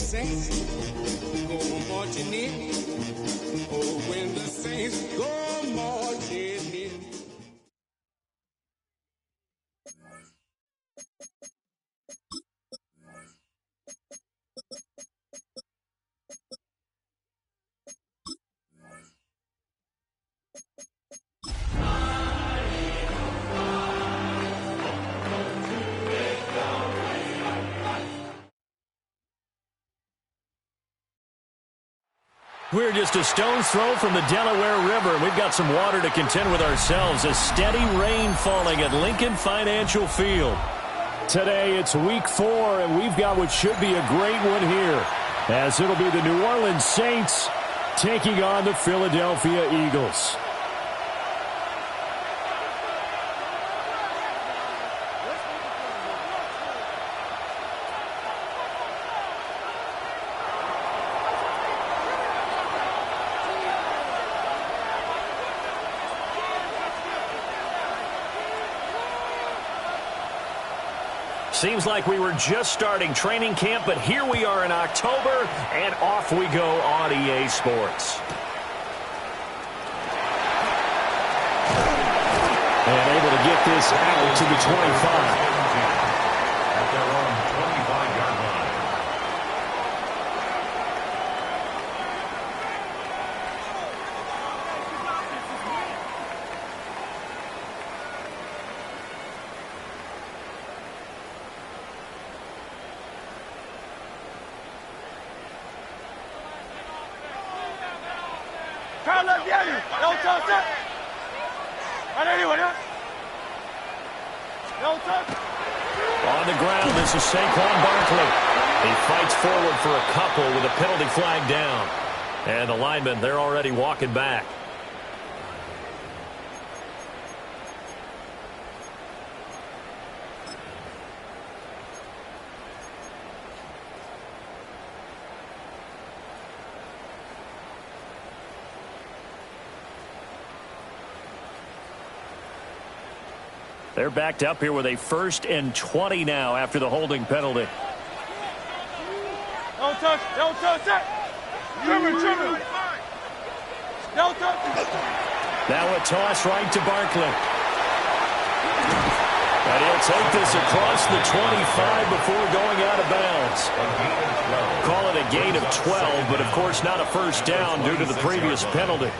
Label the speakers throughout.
Speaker 1: saints go marching in. Oh, when the saints go marching in.
Speaker 2: We're just a stone's throw from the Delaware River, and we've got some water to contend with ourselves. A steady rain falling at Lincoln Financial Field. Today it's week 4, and we've got what should be a great one here, as it'll be the New Orleans Saints taking on the Philadelphia Eagles. Seems like we were just starting training camp, but here we are in October, and off we go on EA Sports. And able to get this out to the 25. At their own 25-yard line. On the ground, this is Saquon Barkley. He fights forward for a couple with a penalty flag down. And the linemen, they're already walking back. They're backed up here with a 1st and 20 now after the holding penalty.
Speaker 3: Don't touch it. Trimmer. Don't touch it.
Speaker 2: Now a toss right to Barkley. And he'll take this across the 25 before going out of bounds. Call it a gain of 12, but of course not a first down due to the previous penalty.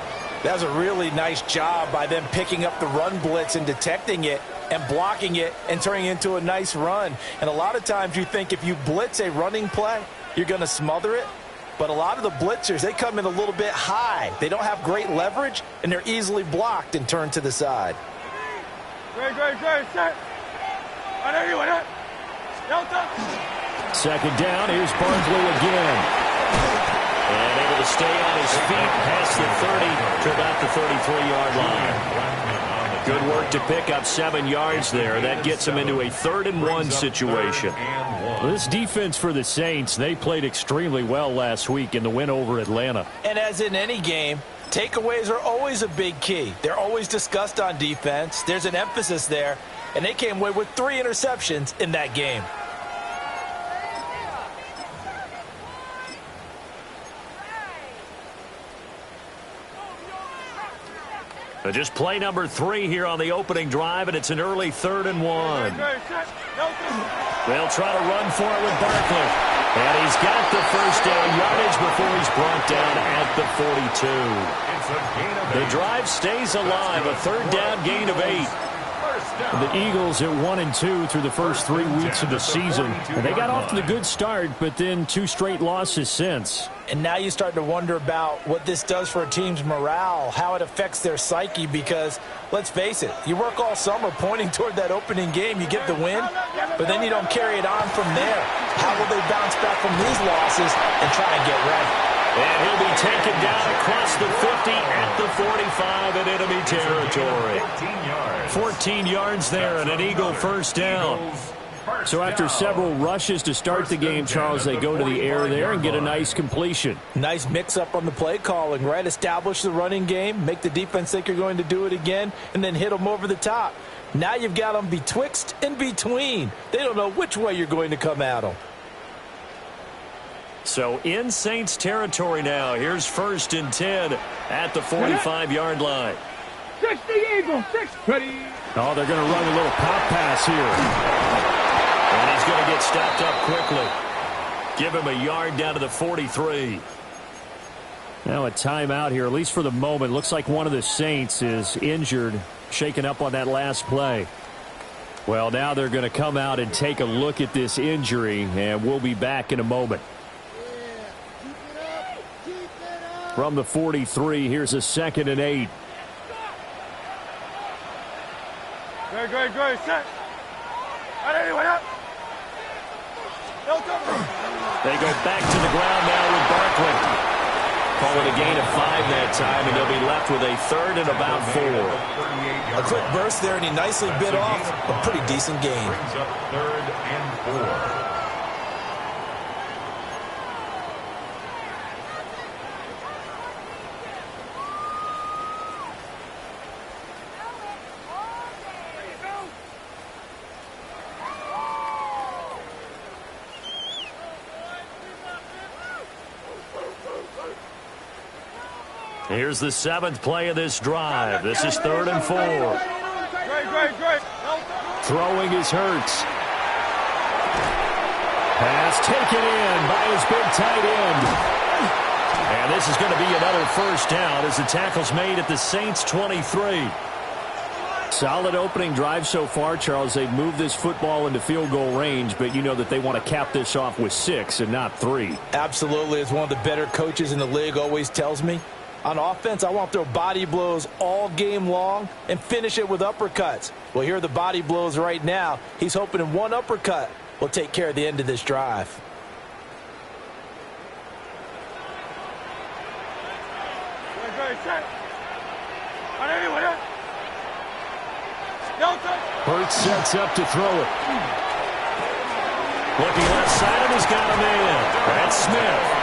Speaker 4: That was a really nice job by them picking up the run blitz and detecting it and blocking it and turning it into a nice run. And a lot of times you think if you blitz a running play, you're going to smother it. But a lot of the blitzers, they come in a little bit high. They don't have great leverage, and they're easily blocked and turned to the side.
Speaker 3: Great. Set. I know you want it.
Speaker 2: Second down. Here's Barkley again. And able to stay on his feet past the 30 to about the 33-yard line. Good work to pick up 7 yards there. That gets him into a 3rd and 1 situation. This defense for the Saints, they played extremely well last week in the win over Atlanta.
Speaker 4: And as in any game, takeaways are always a big key. They're always discussed on defense. There's an emphasis there, and they came away with 3 interceptions in that game.
Speaker 2: Just play number 3 here on the opening drive, and it's an early 3rd and 1. They'll try to run for it with Barkley. And he's got the first down yardage before he's brought down at the 42. The drive stays alive, a 3rd down gain of 8.
Speaker 5: The Eagles at 1-2 through the first 3 weeks of the season. And they got off to the good start, but then 2 straight losses since.
Speaker 4: And now you start to wonder about what this does for a team's morale, how it affects their psyche, because let's face it, you work all summer pointing toward that opening game, you get the win, but then you don't carry it on from there. How will they bounce back from these losses and try and get ready?
Speaker 2: And he'll be taken down across the 50 at the 45 in enemy territory. 14 yards there and an Eagle first down.
Speaker 5: So after several rushes to start the game, Charles, they go to the air there and get a nice completion.
Speaker 4: Nice mix-up on the play calling, right? Establish the running game, make the defense think you're going to do it again, and then hit them over the top. Now you've got them betwixt and between. They don't know which way you're going to come at them.
Speaker 2: So in Saints territory now. Here's 1st and 10 at the 45-yard line.
Speaker 3: 60 Eagles, 6. Ready.
Speaker 5: Oh, they're going to run a little pop pass here.
Speaker 2: And he's going to get stopped up quickly. Give him a yard down to the 43.
Speaker 5: Now a timeout here, at least for the moment. Looks like one of the Saints is injured, shaken up on that last play. Well, now they're going to come out and take a look at this injury, and we'll be back in a moment. From the 43, here's a 2nd and 8.
Speaker 3: Great, set.
Speaker 2: They go back to the ground now with Barkley. Call it a gain of 5 that time, and they'll be left with a 3rd and about 4.
Speaker 4: A quick burst there, and he nicely bit off a pretty decent gain.
Speaker 6: Brings up 3rd and 4.
Speaker 2: Here's the 7th play of this drive. This is 3rd and 4.
Speaker 3: Great.
Speaker 2: Throwing is Hurts. Pass taken in by his big tight end. And this is going to be another 1st down as the tackle's made at the Saints 23.
Speaker 5: Solid opening drive so far, Charles. They've moved this football into field goal range, but you know that they want to cap this off with 6 and not 3.
Speaker 4: Absolutely. As one of the better coaches in the league always tells me, on offense, I want to throw body blows all game long and finish it with uppercuts. Well, here are the body blows right now. He's hoping in one uppercut will take care of the end of this drive.
Speaker 5: Hurts sets up to throw it.
Speaker 2: Looking left side, and he's got a man. That's Smith.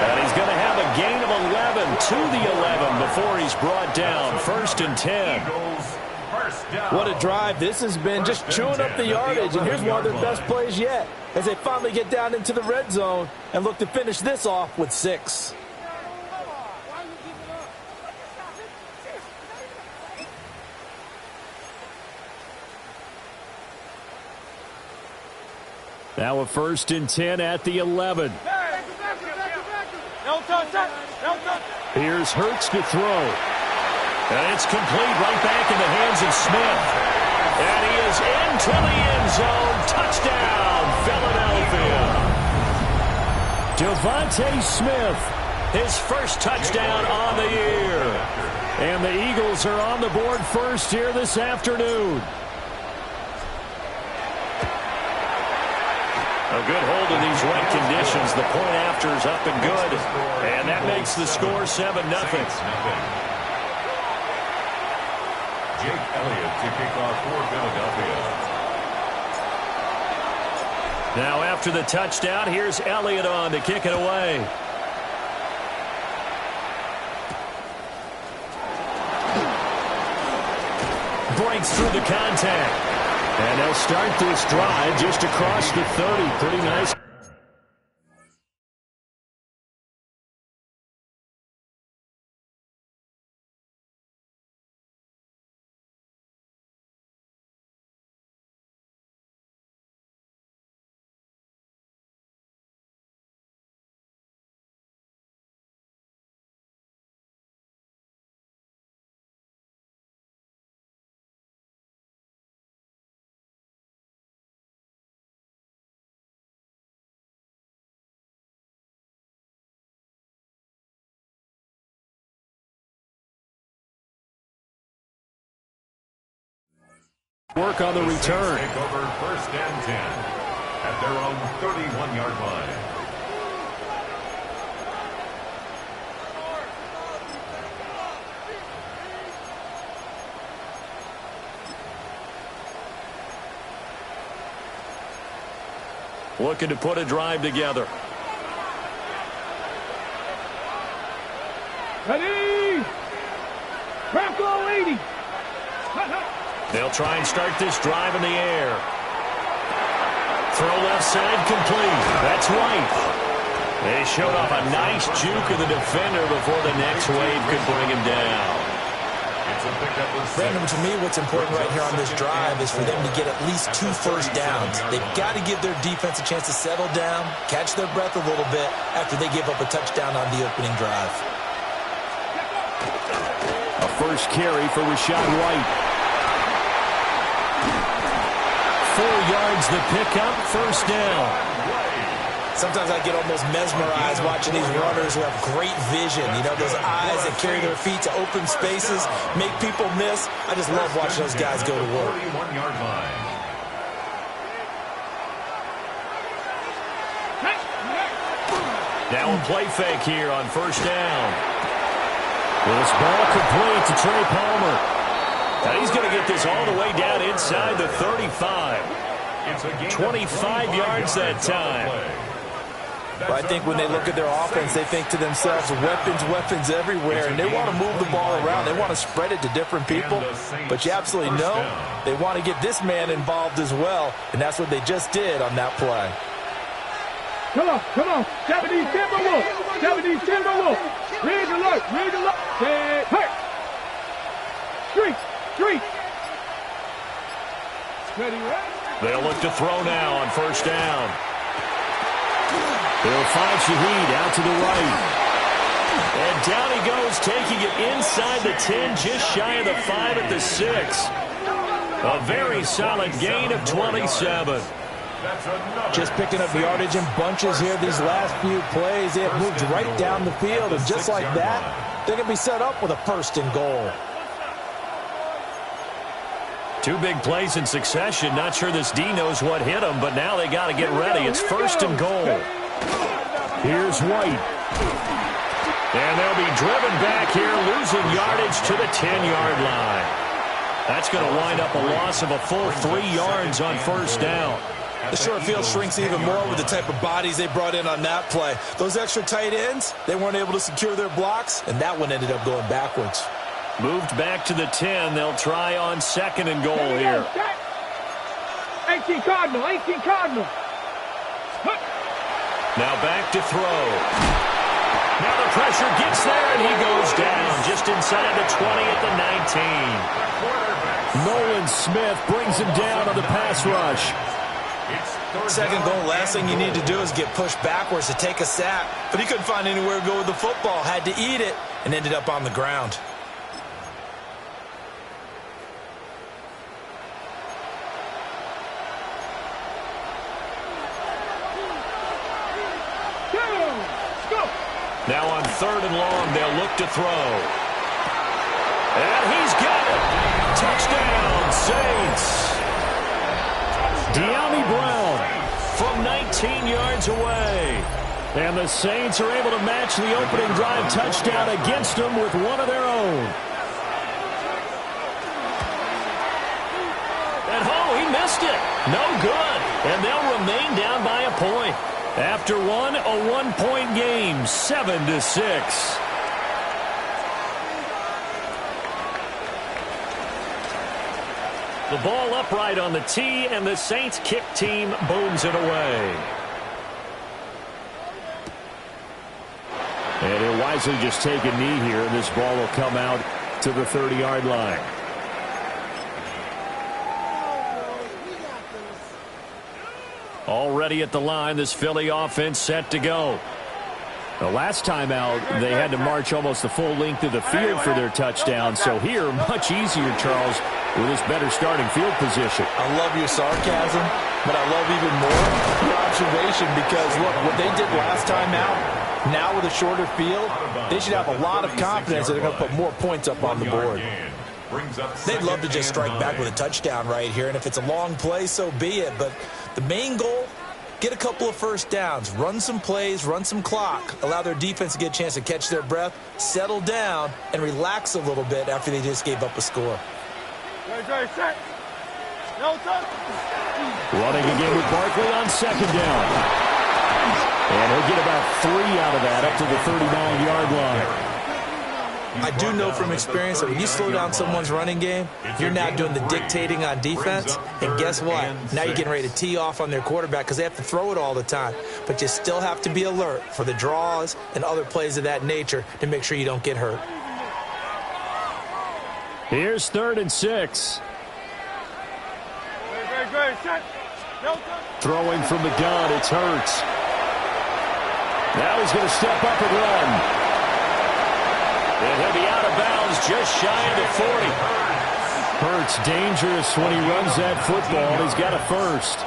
Speaker 2: And he's going to have a gain of 11 to the 11 before he's brought down. 1st and 10.
Speaker 4: What a drive this has been, just chewing up the yardage. And here's one of their best plays yet as they finally get down into the red zone and look to finish this off with 6.
Speaker 5: Now a 1st and 10 at the 11. Here's Hurts to throw.
Speaker 2: And it's complete right back in the hands of Smith. And he is into the end zone. Touchdown, Philadelphia.
Speaker 5: Devontae Smith,
Speaker 2: his 1st touchdown on the year.
Speaker 5: And the Eagles are on the board first here this afternoon.
Speaker 2: A good hold in these right conditions. The point after is up and good. And that makes the score 7-0.
Speaker 6: Jake Elliott to kick off for Philadelphia.
Speaker 2: Now after the touchdown, here's Elliott on to kick it away. Breaks through the contact.
Speaker 5: And they'll start this drive just across the 30. Pretty nice. Work on the return.
Speaker 6: Take over 1st and 10 at their own 31-yard line.
Speaker 2: Looking to put a drive together.
Speaker 3: Ready! Bronco 80!
Speaker 2: They'll try and start this drive in the air. Throw left side complete. That's White. They showed off a nice juke of the defender before the next wave could bring him down.
Speaker 4: Brandon, to me, what's important right here on this drive is for them to get at least 2 first downs. They've got to give their defense a chance to settle down, catch their breath a little bit after they give up a touchdown on the opening drive.
Speaker 5: A first carry for Rashad White.
Speaker 2: 4 yards the pickup, first down.
Speaker 4: Sometimes I get almost mesmerized watching these runners who have great vision. You know, those eyes that carry their feet to open spaces, make people miss. I just love watching those guys go to work.
Speaker 6: 31-yard line.
Speaker 2: Now a play fake here on first down. This ball complete to Trey Palmer. Now he's going to get this all the way down inside the 35. 25 yards that time.
Speaker 4: But I think when they look at their offense, they think to themselves, weapons everywhere, and they want to move the ball around. They want to spread it to different people. But you absolutely know they want to get this man involved as well, and that's what they just did on that play.
Speaker 3: Come on. 70 Timberwolves. Read the look. Hey. Street. Ready, right?
Speaker 2: They'll look to throw now on first down. They'll find Shaheed out to the right. And down he goes, taking it inside the 10, just shy of the 5 at the 6. A very solid gain of 27.
Speaker 4: Just picking up yardage in bunches here these last few plays. They have moved right down the field, and just like that, they're going to be set up with a first and goal.
Speaker 2: 2 big plays in succession. Not sure this D knows what hit him, but now they got to get ready. It's first and goal. Here's White. And they'll be driven back here, losing yardage to the 10-yard line. That's going to wind up a loss of a full 3 yards on first down.
Speaker 4: The short field shrinks even more with the type of bodies they brought in on that play. Those extra tight ends, they weren't able to secure their blocks, and that one ended up going backwards.
Speaker 2: Moved back to the 10. They'll try on second and goal here.
Speaker 3: 18 Cardinal.
Speaker 2: Now back to throw. Now the pressure gets there, and he goes down just inside the 20 at the 19.
Speaker 5: Nolan Smith brings him down on the pass rush.
Speaker 4: Second goal, last thing you need to do is get pushed backwards to take a sack. But he couldn't find anywhere to go with the football, had to eat it, and ended up on the ground.
Speaker 2: Now on third and long, they'll look to throw. And he's got it. Touchdown, Saints.
Speaker 5: De'Ami Brown
Speaker 2: from 19 yards away.
Speaker 5: And the Saints are able to match the opening drive touchdown against them with one of their own.
Speaker 2: And he missed it. No good. And they'll remain down by a point. After one, a 1-point game, 7-6. The ball upright on the tee, and the Saints kick team booms it away.
Speaker 5: And he'll wisely just take a knee here, and this ball will come out to the 30-yard line.
Speaker 2: Already at the line, this Philly offense set to go.
Speaker 5: The last time out, they had to march almost the full length of the field for their touchdown. So here, much easier, Charles, with this better starting field position.
Speaker 4: I love your sarcasm, but I love even more your observation because, look, what they did last time out, now with a shorter field, they should have a lot of confidence that they're going to put more points up on the board. They'd love to just strike back with a touchdown right here, and if it's a long play, so be it. But the main goal, get a couple of first downs, run some plays, run some clock, allow their defense to get a chance to catch their breath, settle down, and relax a little bit after they just gave up a score.
Speaker 5: Running again with Barkley on second down. And he'll get about 3 out of that up to the 39-yard line.
Speaker 4: I do know from experience that when you slow down someone's running game, you're now doing the dictating on defense. And guess what? Now you're getting ready to tee off on their quarterback because they have to throw it all the time. But you still have to be alert for the draws and other plays of that nature to make sure you don't get hurt.
Speaker 5: Here's 3rd and 6. Throwing from the gun, it's Hurts. Now he's going to step up and run. And he'll be out of bounds just shy of the 40. Hurts dangerous when he runs that football. He's got a first.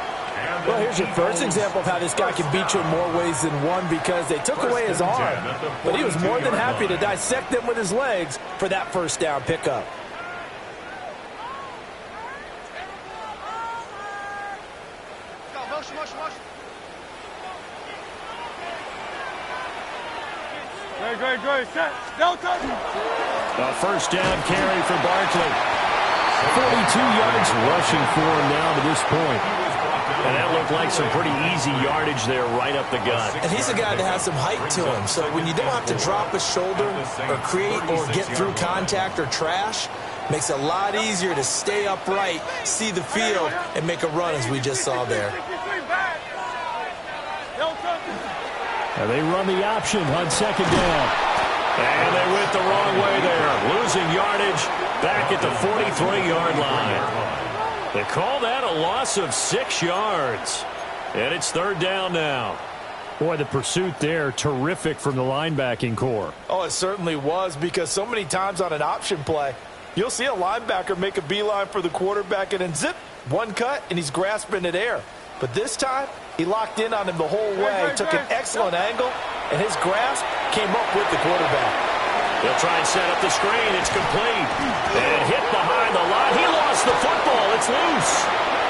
Speaker 4: Well, here's your first example of how this guy can beat you in more ways than one because they took away his arm. But he was more than happy to dissect them with his legs for that first down pickup.
Speaker 3: Good. Set. No touch.
Speaker 5: A first down carry for Barkley. 42 yards rushing for him now to this point. And that looked like some pretty easy yardage there right up the gut.
Speaker 4: And he's a guy that has some height to him. So when you don't have to drop a shoulder or create or get through contact or trash, makes it a lot easier to stay upright, see the field, and make a run as we just saw there.
Speaker 5: And they run the option on 2nd down. And they went the wrong way there. Losing yardage back at the 43-yard line. They call that a loss of 6 yards. And it's 3rd down now. Boy, the pursuit there, terrific from the linebacking core.
Speaker 4: Oh, it certainly was because so many times on an option play, you'll see a linebacker make a beeline for the quarterback and then zip, one cut, and he's grasping at air. But this time, he locked in on him the whole way, took an excellent angle, and his grasp came up with the quarterback.
Speaker 5: They'll try and set up the screen. It's complete. And hit behind the line. He lost the football. It's loose.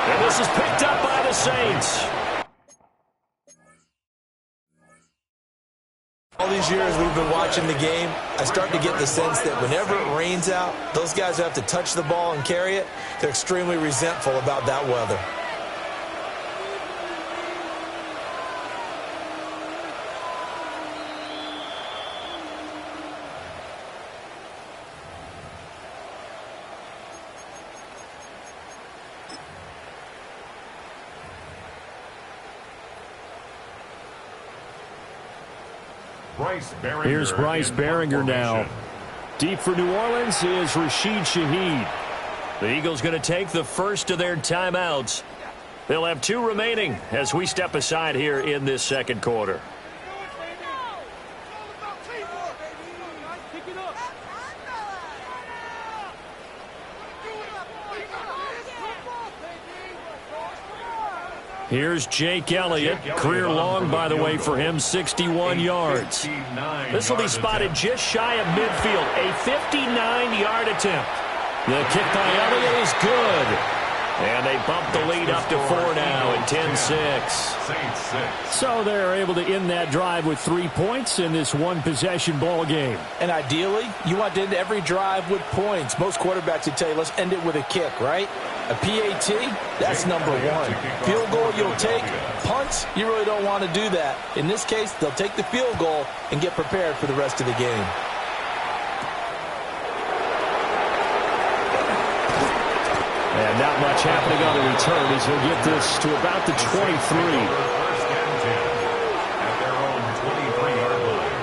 Speaker 5: And this is picked up by the Saints.
Speaker 4: All these years we've been watching the game, I start to get the sense that whenever it rains out, those guys who have to touch the ball and carry it, they're extremely resentful about that weather.
Speaker 5: Here's Bryce Baringer now. Deep for New Orleans is Rashid Shaheed. The Eagles going to take the first of their timeouts. They'll have 2 remaining as we step aside here in this 2nd quarter. Here's Jake Elliott. Career long, by the way, for him, 61 yards. This will be spotted just shy of midfield. A 59-yard attempt. The kick by Elliott is good. And they bump the lead up to 4 now at 10-6. So they're able to end that drive with 3 points in this one-possession ball game.
Speaker 4: And ideally, you want to end every drive with points. Most quarterbacks would tell you, let's end it with a kick, right? A PAT, that's number 1. Field goal you'll take. Punts, you really don't want to do that. In this case, they'll take the field goal and get prepared for the rest of the game.
Speaker 5: And not much happening on the return as he'll get this to about the 23.
Speaker 6: First and 10 at their own 23-yard line.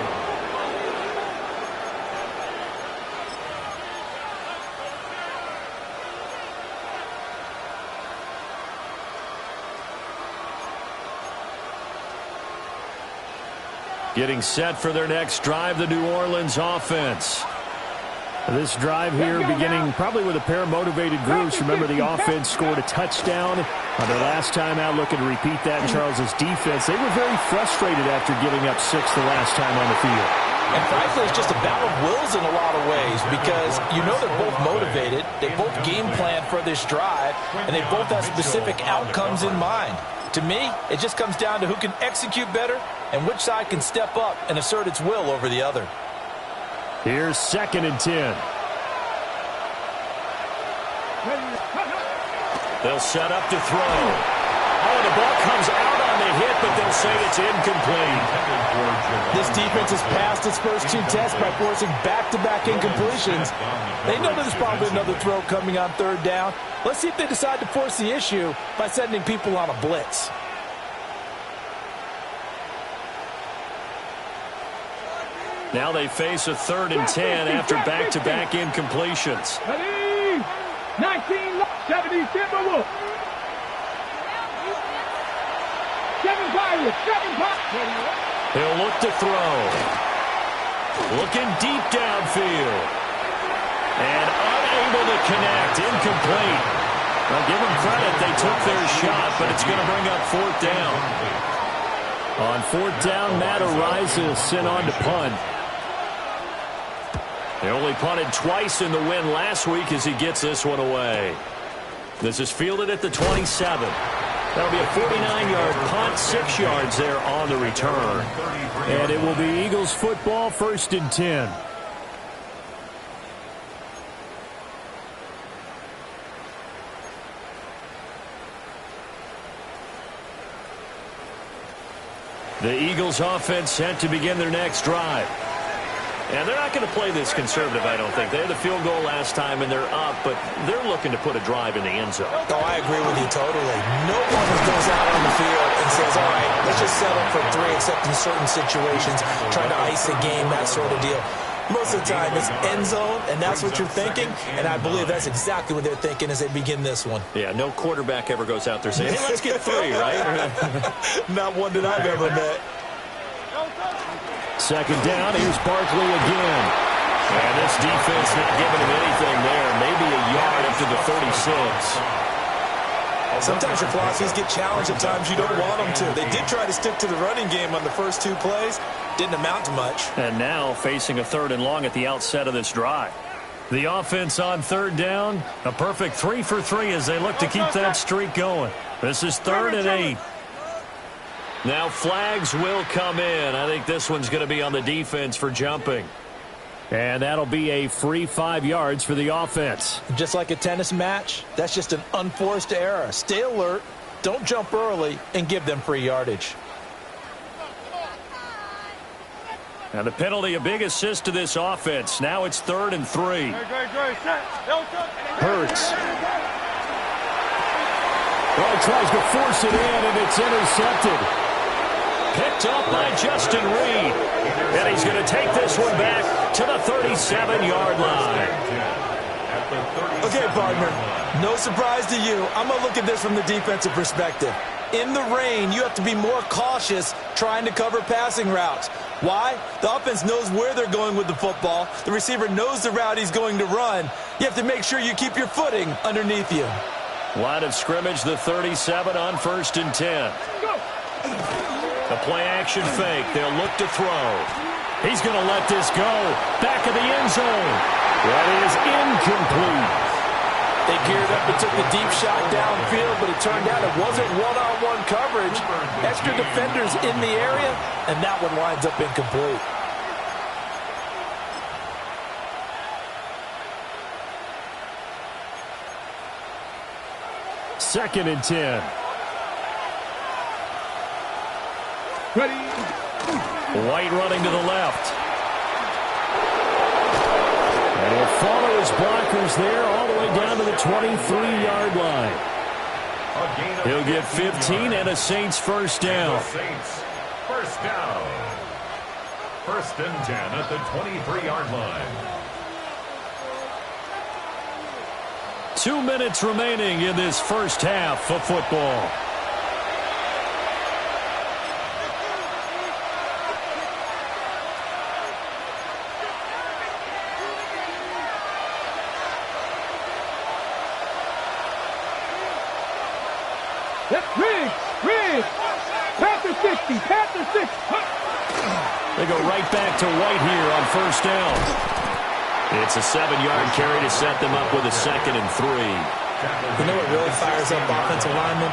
Speaker 5: Getting set for their next drive, the New Orleans offense. This drive here beginning probably with a pair of motivated groups. Remember, the offense scored a touchdown on their last time out. Looking to repeat that in Charles's defense. They were very frustrated after giving up 6 the last time on the field.
Speaker 4: And frankly, it's just a battle of wills in a lot of ways because you know they're both motivated. They both game plan for this drive, and they both have specific outcomes in mind. To me, it just comes down to who can execute better and which side can step up and assert its will over the other.
Speaker 5: Here's 2nd and 10. They'll set up to throw. Oh, the ball comes out on the hit
Speaker 2: but they'll say it's incomplete.
Speaker 4: This defense has passed its first 2 tests by forcing back-to-back incompletions. They know there's probably another throw coming on 3rd down. Let's see if they decide to force the issue by sending people on a blitz.
Speaker 2: Now they face a 3rd and 10 after back-to-back incompletions.
Speaker 3: 1970 Timberwolves. 7
Speaker 2: He'll look to throw. Looking deep downfield. And unable to connect. Incomplete. Well, give them credit. They took their shot, but it's going to bring up 4th down. On 4th down, Matt Ariza sent on to punt. They only punted twice in the win last week as he gets this one away. This is fielded at the 27. That'll be a 49-yard punt, 6 yards there on the return. And it will be Eagles football, 1st and 10. The Eagles offense set to begin their next drive. And they're not going to play this conservative, I don't think. They had the field goal last time, and they're up, but they're looking to put a drive in the end zone.
Speaker 4: Oh, I agree with you totally. No one goes out on the field and says, all right, let's just settle for 3, except in certain situations, trying to ice a game, that sort of deal. Most of the time, it's end zone, and that's what you're thinking, and I believe that's exactly what they're thinking as they begin this one.
Speaker 2: Yeah, no quarterback ever goes out there saying, hey, let's get 3, right?
Speaker 4: Not one that I've ever met.
Speaker 2: 2nd down, here's Barkley again. And this defense not giving him anything there. Maybe a yard up to the 36.
Speaker 4: Sometimes your philosophies get challenged at times you don't want them to. They did try to stick to the running game on the first 2 plays. Didn't amount to much.
Speaker 2: And now facing a 3rd and long at the outset of this drive. The offense on 3rd down, a perfect 3 for 3 as they look to keep that streak going. This is 3rd and 8. Now flags will come in. I think this one's going to be on the defense for jumping. And that'll be a free 5 yards for the offense.
Speaker 4: Just like a tennis match, that's just an unforced error. Stay alert, don't jump early, and give them free yardage.
Speaker 2: Now the penalty, a big assist to this offense. Now it's 3rd and 3.
Speaker 5: Hurts. Well, he tries to force it in, and it's intercepted.
Speaker 2: Picked up by Justin Reed. And he's going to take this one back to the 37-yard line.
Speaker 4: Okay, partner, no surprise to you. I'm going to look at this from the defensive perspective. In the rain, you have to be more cautious trying to cover passing routes. Why? The offense knows where they're going with the football. The receiver knows the route he's going to run. You have to make sure you keep your footing underneath you.
Speaker 2: Line of scrimmage, the 37 on 1st and 10. The play-action fake. They'll look to throw. He's going to let this go. Back of the end zone. That is incomplete.
Speaker 4: They geared up and took the deep shot downfield, but it turned out it wasn't one-on-one coverage. Extra defenders in the area, and that one winds up incomplete.
Speaker 5: Second and 10.
Speaker 3: Ready.
Speaker 2: White running to the left.
Speaker 5: And he'll follow his blockers there all the way down to the 23-yard line.
Speaker 2: He'll get 15 and a Saints first down.
Speaker 6: Saints first down. 1st and 10 at the 23-yard line.
Speaker 2: 2 minutes remaining in this first half of football.
Speaker 3: Riggs. Panther 60. Panther 60.
Speaker 2: They go right back to White here on 1st down. It's a 7-yard carry to set them up with a 2nd and 3.
Speaker 4: You know what really fires up offensive linemen?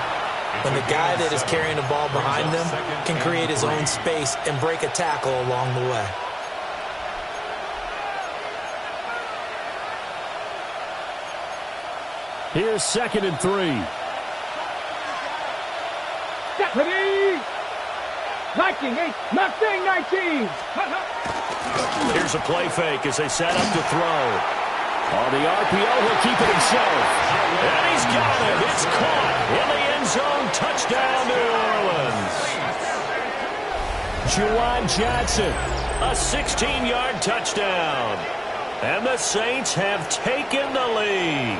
Speaker 4: When the guy that is carrying the ball behind them can create his own space and break a tackle along the way.
Speaker 5: Here's 2nd and 3.
Speaker 3: Ready. 19, 8, not saying 19.
Speaker 2: Here's a play fake as they set up to throw. On the RPO, he'll keep it himself. And he's got it. It's caught in the end zone. Touchdown, New Orleans. Juwan Johnson, a 16-yard touchdown. And the Saints have taken the lead.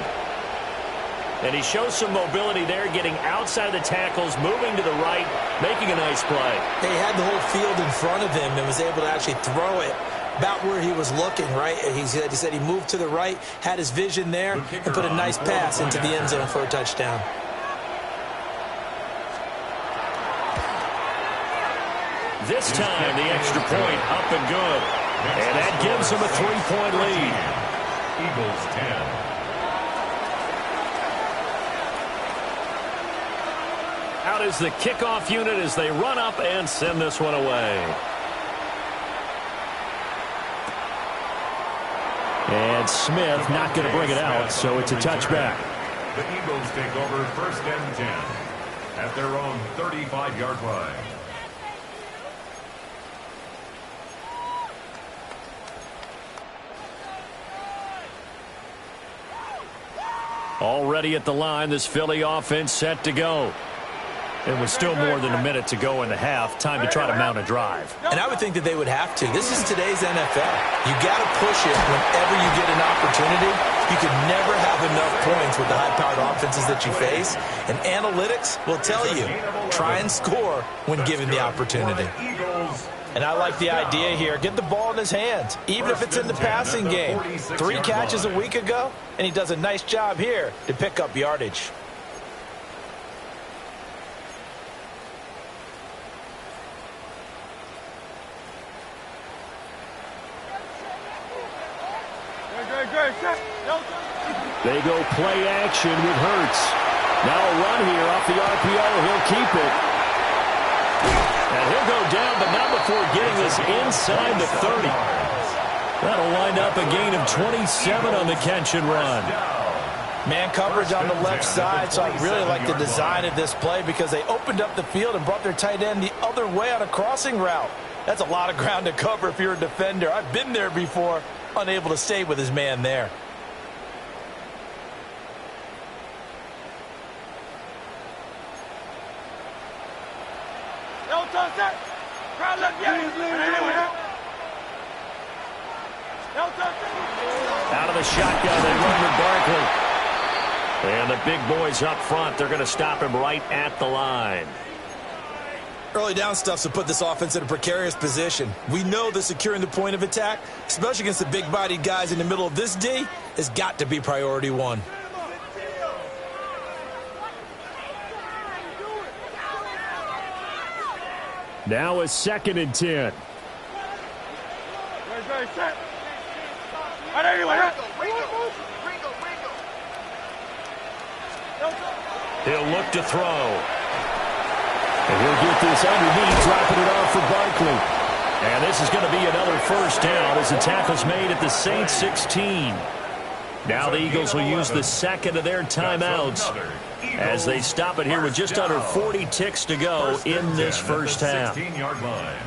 Speaker 2: And he shows some mobility there, getting outside the tackles, moving to the right, making a nice play.
Speaker 4: He had the whole field in front of him and was able to actually throw it about where he was looking, right? He said he moved to the right, had his vision there, and put a nice pass into the end zone for a touchdown.
Speaker 2: This time, the extra point up and good. And that gives them a 3-point lead.
Speaker 6: Eagles 10.
Speaker 2: Out is the kickoff unit as they run up and send this one away. And Smith not going to bring it out, so it's a touchback.
Speaker 6: The Eagles take over 1st and 10 at their own 35-yard line.
Speaker 2: Already at the line, this Philly offense set to go. It was still more than a minute to go in the half. Time to try to mount a drive.
Speaker 4: And I would think that they would have to. This is today's NFL. You got to push it whenever you get an opportunity. You can never have enough points with the high-powered offenses that you face. And analytics will tell you, try and score when given the opportunity. And I like the idea here. Get the ball in his hands, even if it's in the passing game. 3 catches a week ago, and he does a nice job here to pick up yardage.
Speaker 2: They go play action with Hurts. Now a run here off the RPO. He'll keep it. And he'll go down, but not before getting this inside the 30. That'll wind up a gain of 27 on the catch and run.
Speaker 4: Man coverage on the left side, so I really like the design of this play because they opened up the field and brought their tight end the other way on a crossing route. That's a lot of ground to cover if you're a defender. I've been there before, unable to stay with his man there.
Speaker 2: Out of the shotgun, they run with Barkley. And the big boys up front, they're going to stop him right at the line.
Speaker 4: Early down stuffs to put this offense in a precarious position. We know that securing the point of attack, especially against the big-bodied guys in the middle of this D, has got to be priority one.
Speaker 2: Now a 2nd and 10. He'll look to throw. And he'll get this underneath, dropping it off for Barkley. And this is going to be another 1st down as the tackle's made at the Saints 16. Now the Eagles will use the 2nd of their timeouts as they stop it here with just under 40 ticks to go in this first half.
Speaker 6: 16-yard line.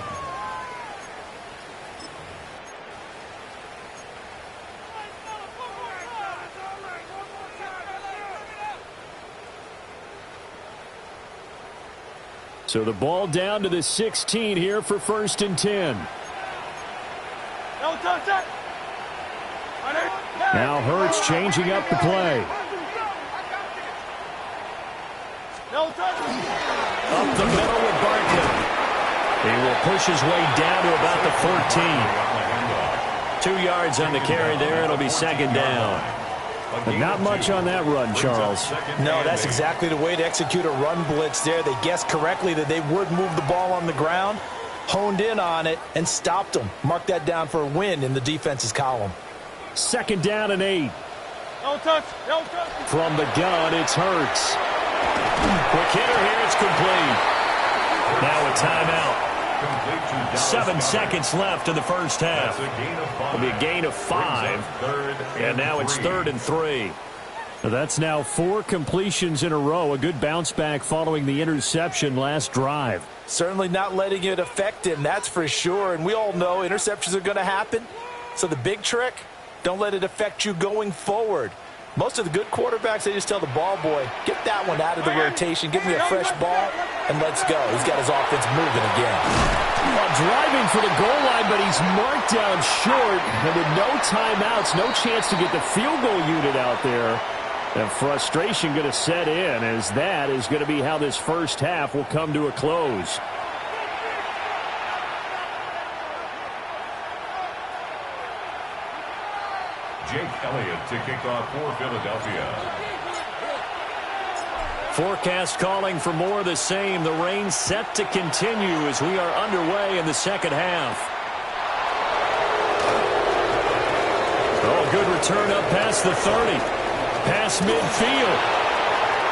Speaker 2: So the ball down to the 16 here for 1st and 10. Now Hurts changing up the play. Up the middle with Barkley. He will push his way down to about the 14. 2 yards on the carry there. It'll be 2nd down. But not much on that run, Charles.
Speaker 4: No, that's exactly the way to execute a run blitz there. They guessed correctly that they would move the ball on the ground, honed in on it, and stopped them. Mark that down for a win in the defense's column.
Speaker 2: 2nd down and 8.
Speaker 3: No touch, no touch.
Speaker 2: From the gun, it's Hurts. Quick hitter here, it's complete. Now a timeout. 7 seconds left in the first half. It'll be a gain of 5. And now it's 3rd and 3.
Speaker 5: That's now 4 completions in a row. A good bounce back following the interception last drive.
Speaker 4: Certainly not letting it affect him, that's for sure. And we all know interceptions are going to happen. So the big trick, don't let it affect you going forward. Most of the good quarterbacks, they just tell the ball boy, get that one out of the rotation, give me a fresh ball, and let's go. He's got his offense moving again.
Speaker 5: Well, driving for the goal line, but he's marked down short. And with no timeouts, no chance to get the field goal unit out there. And frustration going to set in, as that is going to be how this first half will come to a close.
Speaker 6: Jake Elliott to kick off for Philadelphia.
Speaker 5: Forecast calling for more of the same. The rain set to continue as we are underway in the second half. Oh, good return up past the 30. Past midfield.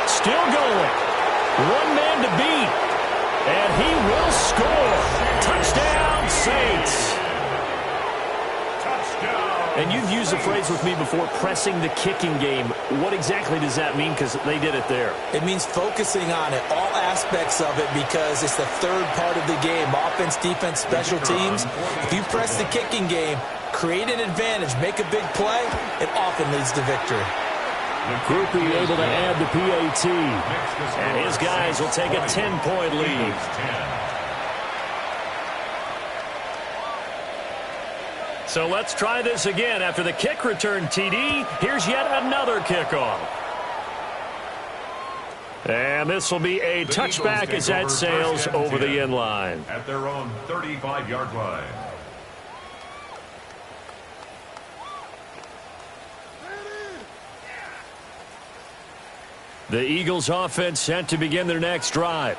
Speaker 5: Still going. One man to beat. And he will score. Touchdown, Saints. And you've used the phrase with me before, pressing the kicking game. What exactly does that mean? Because they did it there.
Speaker 4: It means focusing on it, all aspects of it, because it's the third part of the game. Offense, defense, special teams. If you press the kicking game, create an advantage, make a big play, it often leads to victory.
Speaker 5: Groupie able to add the PAT. And his guys will take a 10-point lead. So let's try this again. After the kick return TD, here's yet another kickoff. And this will be a touchback as that sails over the end line.
Speaker 6: At their own 35-yard line.
Speaker 5: The Eagles offense set to begin their next drive.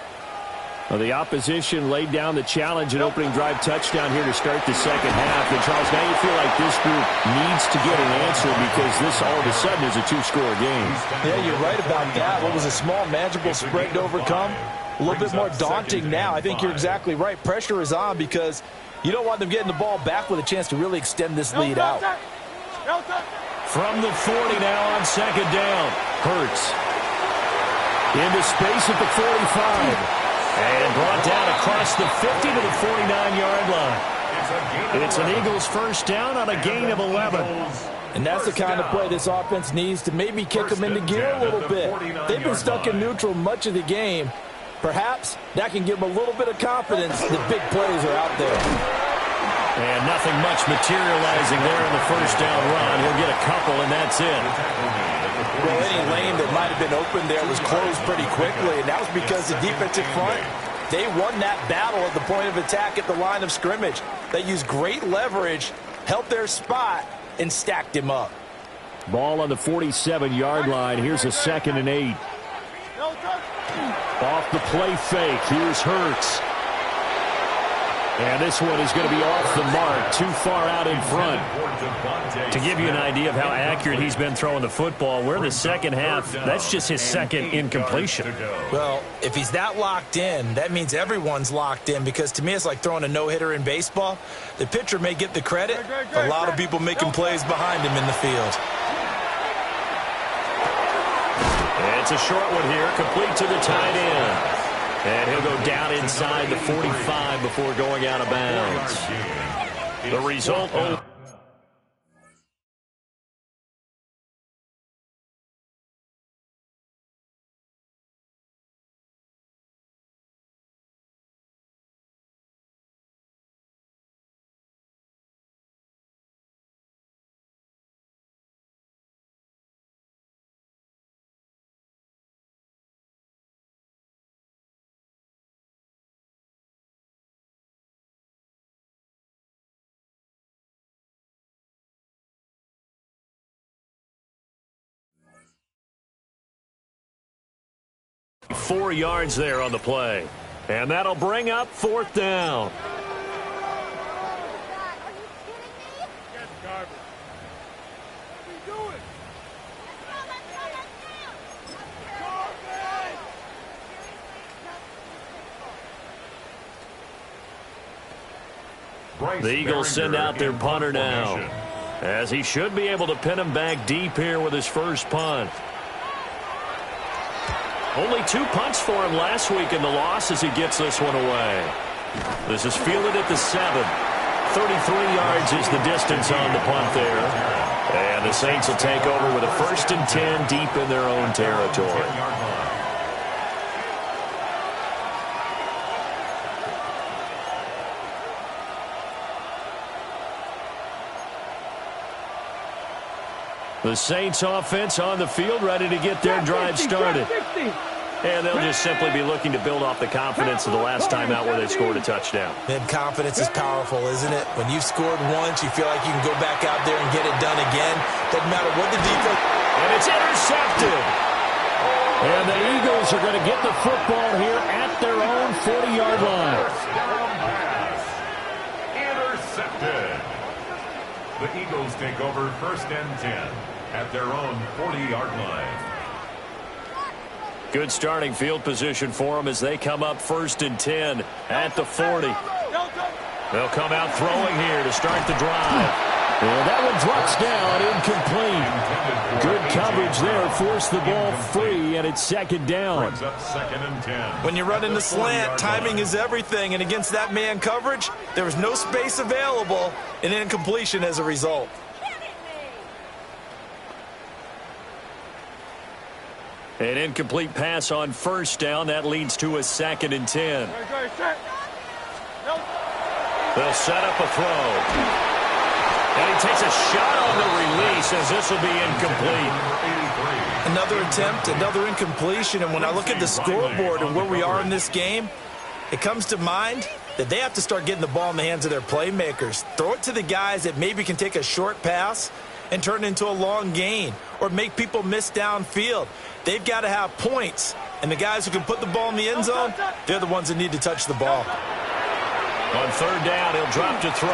Speaker 5: Well, the opposition laid down the challenge and opening drive touchdown here to start the second half. And, Charles, now you feel like this group needs to get an answer because this all of a sudden is a 2-score game.
Speaker 4: Yeah, you're right about that. What was a small, manageable spread to overcome? A little bit more daunting now. I think you're exactly right. Pressure is on because you don't want them getting the ball back with a chance to really extend this lead out.
Speaker 5: From the 40 now on second down. Hurts. Into space at the 45. And brought down across the 50 to the 49-yard line. It's an Eagles first down on a gain of 11.
Speaker 4: And that's the kind of play this offense needs to maybe kick them into gear a little bit. They've been stuck in neutral much of the game. Perhaps that can give them a little bit of confidence that big plays are out there.
Speaker 5: And nothing much materializing there in the first down run. He'll get a couple, and that's it.
Speaker 4: Well, any lane that might have been open there was closed pretty quickly, and that was because the defensive front, they won that battle at the point of attack at the line of scrimmage. They used great leverage, helped their spot, and stacked him up.
Speaker 5: Ball on the 47-yard line. Here's a 2nd and 8. Off the play fake. Here's Hurts. And this one is going to be off the mark, too far out in front. To give you an idea of how accurate he's been throwing the football, we're in the second half. That's just his second incompletion.
Speaker 4: Well, if he's that locked in, that means everyone's locked in, because to me it's like throwing a no-hitter in baseball. The pitcher may get the credit, but a lot of people making plays behind him in the field.
Speaker 5: It's a short one here, complete to the tight end. And he'll go down inside the 45 before going out of bounds. The result... ...4 yards there on the play. And that'll bring up 4th down. The Eagles send out their punter now, as he should be able to pin him back deep here with his first punt.
Speaker 2: Only 2 punts for him last week in the loss as he gets this one away. This is fielded at the 7. 33 yards is the distance on the punt there. And the Saints will take over with a 1st and 10 deep in their own territory. The Saints offense on the field, ready to get their drive started. And they'll just simply be looking to build off the confidence of the last time out where they scored a touchdown.
Speaker 4: Man, confidence is powerful, isn't it? When you've scored once, you feel like you can go back out there and get it done again. Doesn't matter what the defense...
Speaker 2: And it's intercepted. And the Eagles are going to get the football here at their own 40-yard line.
Speaker 6: Intercepted. The Eagles take over 1st and 10 at their own 40-yard line.
Speaker 2: Good starting field position for them as they come up 1st and 10 at the 40. They'll come out throwing here to start the drive. And that one drops down, incomplete. Good coverage there, forced the ball free, and it's 2nd down.
Speaker 4: When you run in the slant, timing is everything, and against that man coverage, there was no space available, and incompletion as a result.
Speaker 2: An incomplete pass on 1st down. That leads to a 2nd and 10. They'll set up a throw. And he takes a shot on the release as this will be incomplete.
Speaker 4: Another attempt, another incompletion. And when I look at the scoreboard and where we are in this game, it comes to mind that they have to start getting the ball in the hands of their playmakers. Throw it to the guys that maybe can take a short pass and turn it into a long gain or make people miss downfield. They've got to have points. And the guys who can put the ball in the end zone, they're the ones that need to touch the ball.
Speaker 2: On 3rd down, he'll drop to throw.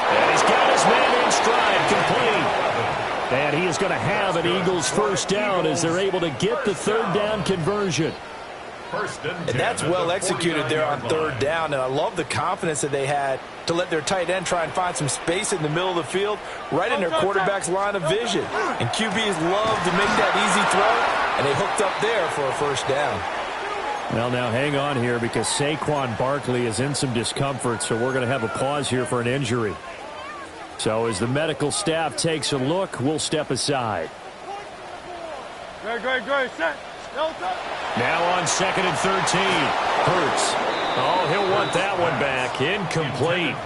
Speaker 2: And he's got his man in stride, complete. And he is going to have an Eagles 1st down as they're able to get the 3rd down conversion.
Speaker 4: And that's well executed there on 3rd down. And I love the confidence that they had to let their tight end try and find some space in the middle of the field, right in their quarterback's line of vision. And QBs love to make that easy throw, and they hooked up there for a 1st down.
Speaker 5: Well, now hang on here because Saquon Barkley is in some discomfort, so we're going to have a pause here for an injury. So as the medical staff takes a look, we'll step aside.
Speaker 3: Go, set.
Speaker 2: Now on 2nd and 13. Hurts. Oh, he'll want that one back. Incomplete.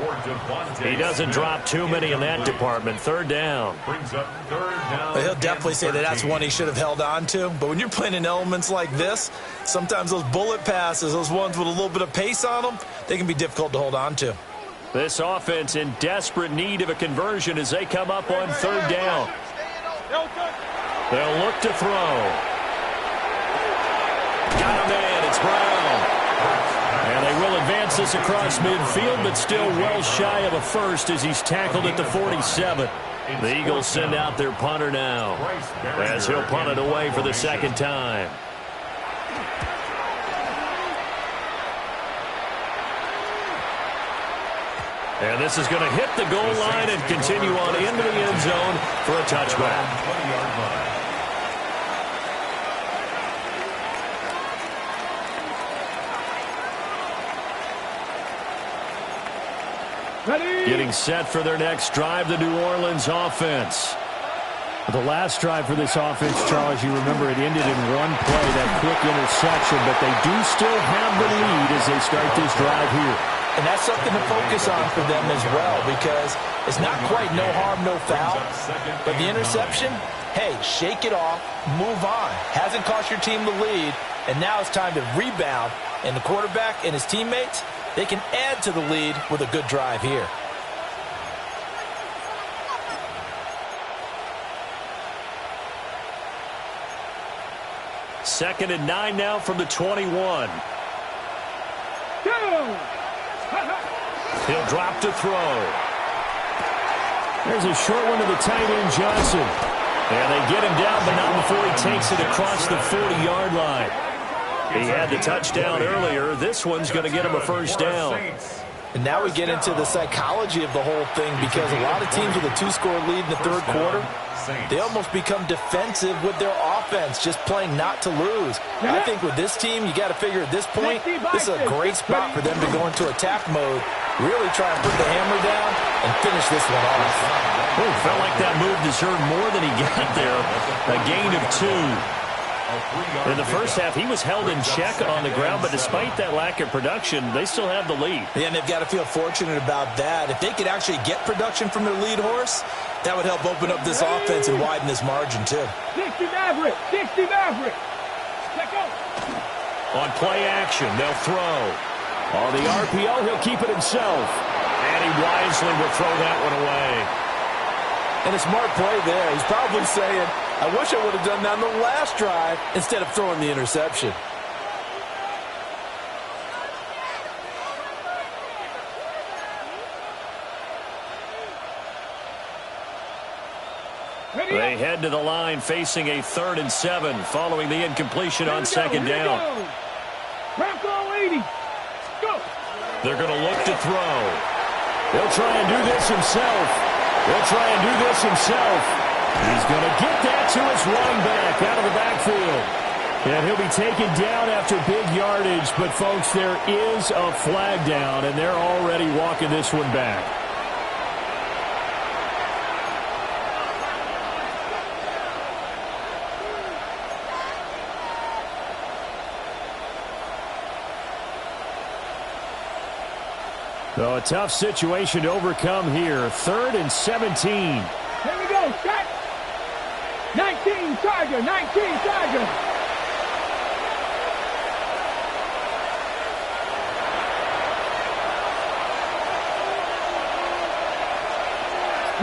Speaker 2: He doesn't drop too many in that department. 3rd down.
Speaker 4: Well, he'll definitely say that that's one he should have held on to. But when you're playing in elements like this, sometimes those bullet passes, those ones with a little bit of pace on them, they can be difficult to hold on to.
Speaker 2: This offense in desperate need of a conversion as they come up on 3rd down. They'll look to throw. Got a man. It's Brown. And they will advance this across midfield, but still well shy of a 1st as he's tackled at the 47. The Eagles send out their punter now as he'll punt it away for the 2nd time. And this is going to hit the goal line and continue on into the end zone for a touchback. Getting set for their next drive, the New Orleans offense.
Speaker 5: The last drive for this offense, Charles, you remember it ended in one play, that quick interception, but they do still have the lead as they start this drive here.
Speaker 4: And that's something to focus on for them as well, because it's not quite no harm, no foul. But the interception, hey, shake it off, move on. Hasn't cost your team the lead, and now it's time to rebound. And the quarterback and his teammates, they can add to the lead with a good drive here.
Speaker 2: Second and 9 now from the 21. He'll drop to throw.
Speaker 5: There's a short one to the tight end, Johnson.
Speaker 2: And they get him down, but not before he takes it across the 40-yard line. He had the touchdown earlier. This one's going to get him a 1st down.
Speaker 4: And now we get into the psychology of the whole thing, because a lot of teams with a 2-score lead in the third quarter, they almost become defensive with their offense, just playing not to lose. I think with this team, you got to figure at this point, this is a great spot for them to go into attack mode, really try and put the hammer down and finish this one off.
Speaker 5: Oh, felt like that move deserved more than he got there. A gain of 2. In the first half, he was held in check on the ground, but despite that lack of production, they still have the lead.
Speaker 4: Yeah, and they've got to feel fortunate about that. If they could actually get production from their lead horse, that would help open up this offense and widen this margin, too.
Speaker 3: 60 Maverick! 60 Maverick! Check out!
Speaker 5: On play action, they'll throw. On the RPO, he'll keep it himself. And he wisely will throw that one away.
Speaker 4: And a smart play there. He's probably saying, I wish I would have done that on the last drive instead of throwing the interception.
Speaker 5: They head to the line facing a 3rd and 7 following the incompletion on second down.
Speaker 3: Bronco 80. Go.
Speaker 5: They're going to look to throw. He'll try and do this himself. He'll try and do this himself. He's going to get that to his running back out of the backfield. And he'll be taken down after big yardage. But, folks, there is a flag down, and they're already walking this one back. So a tough situation to overcome here. 3rd and 17.
Speaker 3: Here we go. Shot. 19 Charger. 19 Charger.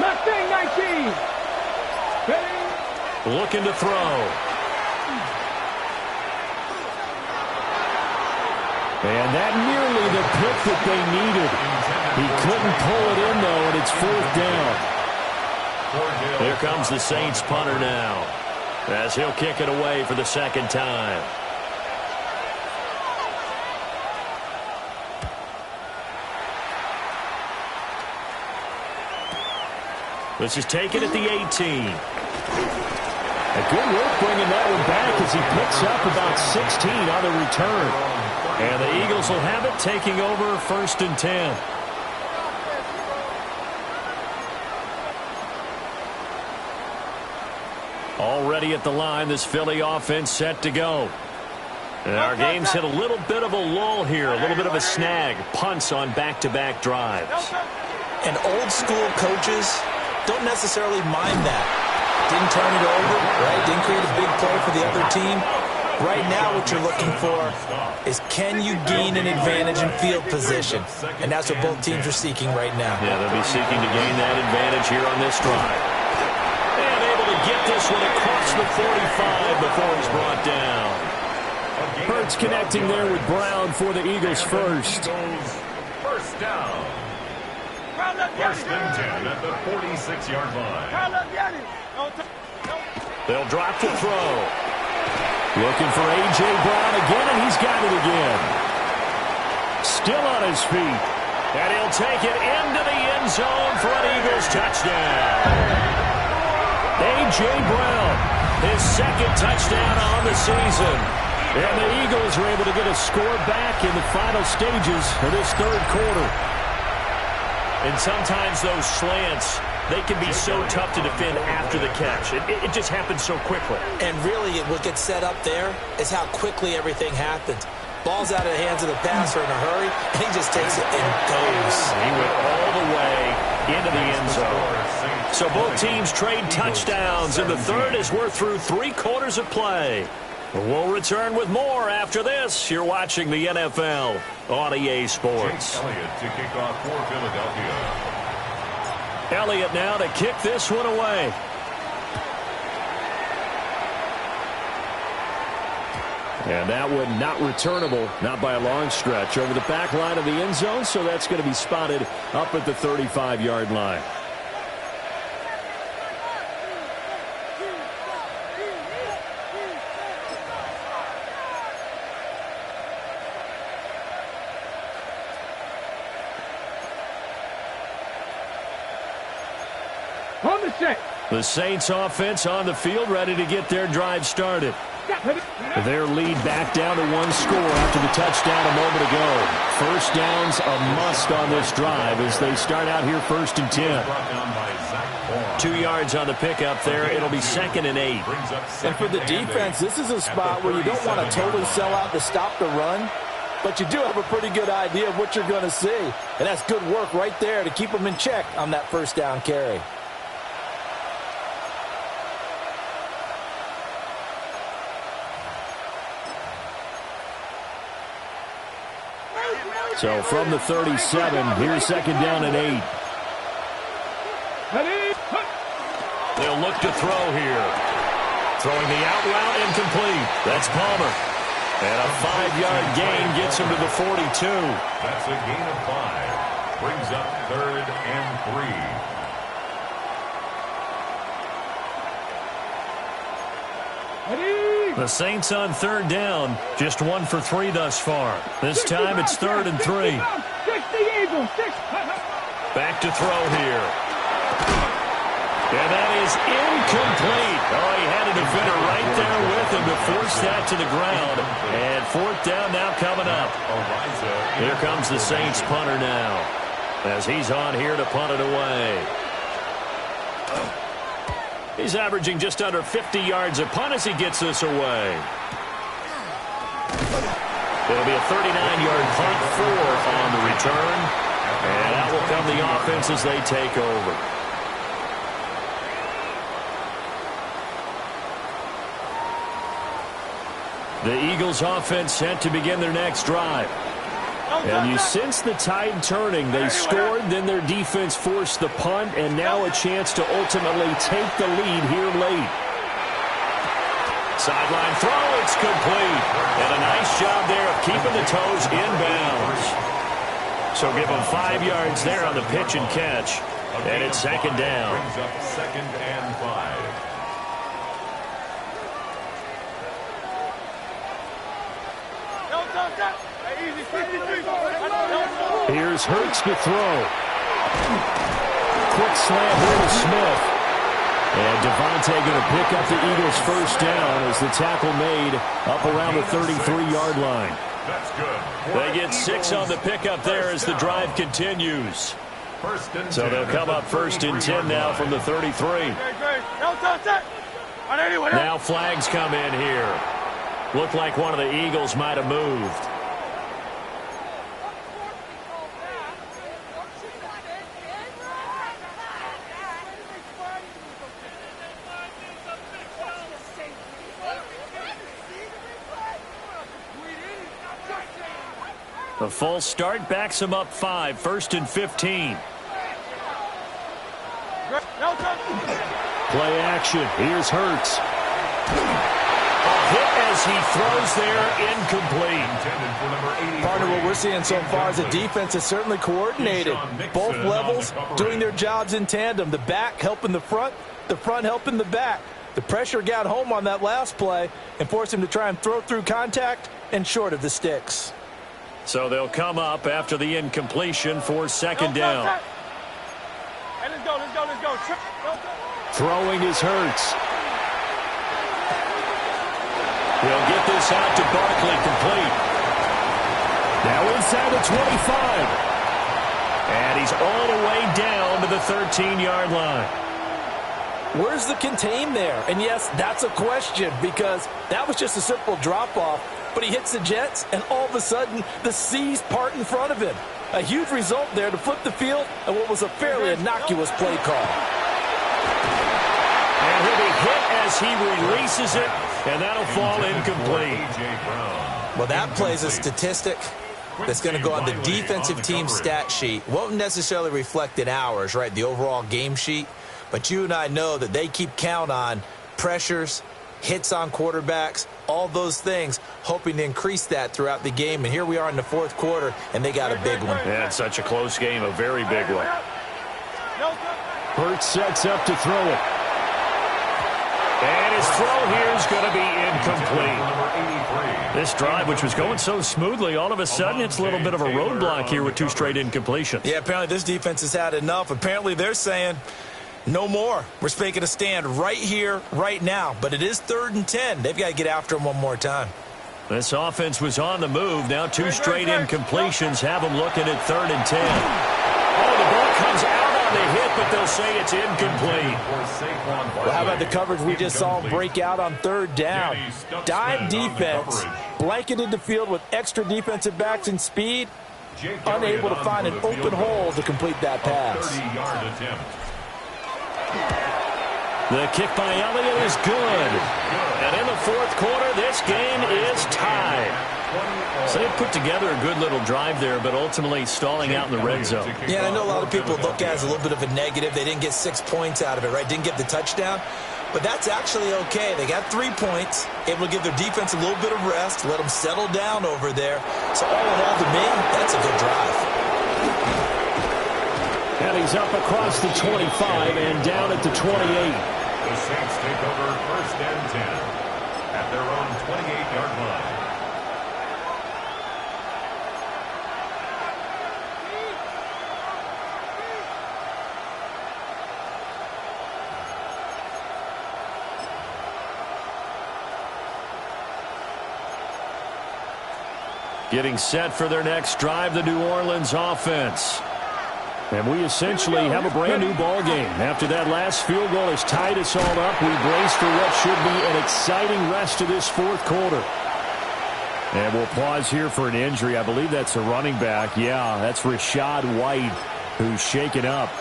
Speaker 3: Mustang 19. Ready?
Speaker 5: Looking to throw. And that nearly the pick that they needed. He couldn't pull it in, though, and it's 4th down. Here comes the Saints punter now, as he'll kick it away for the 2nd time. This is taken at the 18. A good work bringing that one back as he picks up about 16 on the return. And the Eagles will have it, taking over 1st and 10. Already at the line, this Philly offense set to go. And our game's hit a little bit of a lull here, a little bit of a snag. Punts on back-to-back drives.
Speaker 4: And old-school coaches don't necessarily mind that. Didn't turn it over, right? Didn't create a big play for the other team. Right now, what you're looking for is, can you gain an advantage in field position? And that's what both teams are seeking right now.
Speaker 5: Yeah, they'll be seeking to gain that advantage here on this drive. And able to get this one across the 45 before he's brought down. Hurts connecting there with Brown for the Eagles first.
Speaker 6: First down. 1st and 10 at the 46-yard line.
Speaker 5: They'll drop to throw. Looking for A.J. Brown again, and he's got it again. Still on his feet. And he'll take it into the end zone for an Eagles touchdown. A.J. Brown, his 2nd touchdown on the season. And the Eagles are able to get a score back in the final stages of this 3rd quarter. And sometimes those slants, they can be so tough to defend after the catch. It just happens so quickly.
Speaker 4: And really, what gets set up there is how quickly everything happens. Ball's out of the hands of the passer in a hurry, and he just takes it and goes.
Speaker 5: He went all the way into the end zone. So both teams trade touchdowns, and the 3rd as we're through 3 quarters of play. We'll return with more after this. You're watching the NFL on EA Sports.
Speaker 6: Jake Elliott to kick off for Philadelphia.
Speaker 5: Elliott now to kick this one away. And that one not returnable, not by a long stretch, over the back line of the end zone, so that's going to be spotted up at the 35-yard line.
Speaker 3: On the set.
Speaker 5: The Saints offense on the field, ready to get their drive started. Their lead back down to one score after the touchdown a moment ago. First down's a must on this drive as they start out here 1st and 10. 2 yards on the pickup there. It'll be 2nd and 8.
Speaker 4: And for the defense, this is a spot where you don't want to totally sell out to stop the run, but you do have a pretty good idea of what you're going to see. And that's good work right there to keep them in check on that first down carry.
Speaker 5: So from the 37, here's 2nd down and 8. They'll look to throw here. Throwing the out route incomplete. That's Palmer. And a 5-yard gain gets him to the 42.
Speaker 6: That's a gain of 5. Brings up 3rd and 3.
Speaker 5: The Saints on 3rd down. Just 1 for 3 thus far. This time it's 3rd and 3. Back to throw here. And that is incomplete. Oh, he had a defender right there with him to force that to the ground. And 4th down now coming up. Here comes the Saints punter now, as he's on here to punt it away. He's averaging just under 50 yards a punt as he gets this away. It'll be a 39-yard punt, 4 on the return. And out will come the offense as they take over. The Eagles offense set to begin their next drive. And you sense the tide turning. They scored, then their defense forced the punt, and now a chance to ultimately take the lead here late. Sideline throw, it's complete. And a nice job there of keeping the toes inbounds. So give them 5 yards there on the pitch and catch. And it's 2nd down.
Speaker 6: Brings up 2nd and 5.
Speaker 5: Here's Hurts to throw. Quick slant here to Smith. And Devontae going to pick up the Eagles' first down as the tackle made up around the 33-yard line.
Speaker 6: That's good.
Speaker 5: They get 6 on the pickup there as the drive continues. So they'll come up 1st and 10 now from the 33. Now flags come in here. Looked like one of the Eagles might have moved. The false start backs him up 5, 1st and 15. Play action. Here's Hurts. A hit as he throws there, incomplete.
Speaker 4: Partner, what we're seeing so far is the defense is certainly coordinated. Both levels doing their jobs in tandem. The back helping the front helping the back. The pressure got home on that last play and forced him to try and throw through contact and short of the sticks.
Speaker 5: So they'll come up after the incompletion for 2nd down.
Speaker 3: Let's go.
Speaker 5: Throwing is Hurts. He'll get this out to Barkley, complete. Now inside the 25. And he's all the way down to the 13-yard line.
Speaker 4: Where's the contain there? And yes, that's a question because that was just a simple drop-off. But he hits the Jets, and all of a sudden, the seas part in front of him. A huge result there to flip the field and what was a fairly innocuous play call.
Speaker 5: And he'll be hit as he releases it, and that'll fall incomplete.
Speaker 7: Well, that plays a statistic that's going to go on the defensive team stat sheet. Won't necessarily reflect in ours, right, the overall game sheet. But you and I know that they keep count on pressures, hits on quarterbacks, all those things, hoping to increase that throughout the game. And here we are in the 4th quarter, and they got a big one.
Speaker 5: Yeah, it's such a close game, a very big one. Hurts sets up to throw it. And his throw here is going to be incomplete. This drive, which was going so smoothly, all of a sudden it's a little bit of a roadblock here with 2 straight incompletions.
Speaker 4: Yeah, apparently this defense has had enough. Apparently they're saying,
Speaker 7: No more. We're making a stand right here, right now. But it is 3rd and 10. They've got to get after him one more time.
Speaker 5: This offense was on the move. Now 2 straight incompletions have them looking at 3rd and 10. Oh, the ball comes out on the hit, but they'll say it's incomplete.
Speaker 4: Well, how about the coverage we just saw him break out on 3rd down? Dime defense, blanketed the field with extra defensive backs and speed, unable to find an open hole to complete that pass.
Speaker 5: The kick by Elliott is good. And in the 4th quarter, this game is tied. So they put together a good little drive there, but ultimately stalling out in the red zone.
Speaker 7: Yeah, and I know a lot of people look at it as a little bit of a negative. They didn't get 6 points out of it, right? Didn't get the touchdown. But that's actually okay. They got 3 points, able to give their defense a little bit of rest, let them settle down over there. So all in all, to me, that's a good drive.
Speaker 5: And he's up across the 25 and down at the 28.
Speaker 6: The Saints take over 1st and 10 at their own 28-yard line.
Speaker 5: Getting set for their next drive, the New Orleans offense. And we essentially have a brand new ball game. After that last field goal has tied us all up, we brace for what should be an exciting rest of this 4th quarter. And we'll pause here for an injury. I believe that's a running back. Yeah, that's Rashad White, who's shaken up.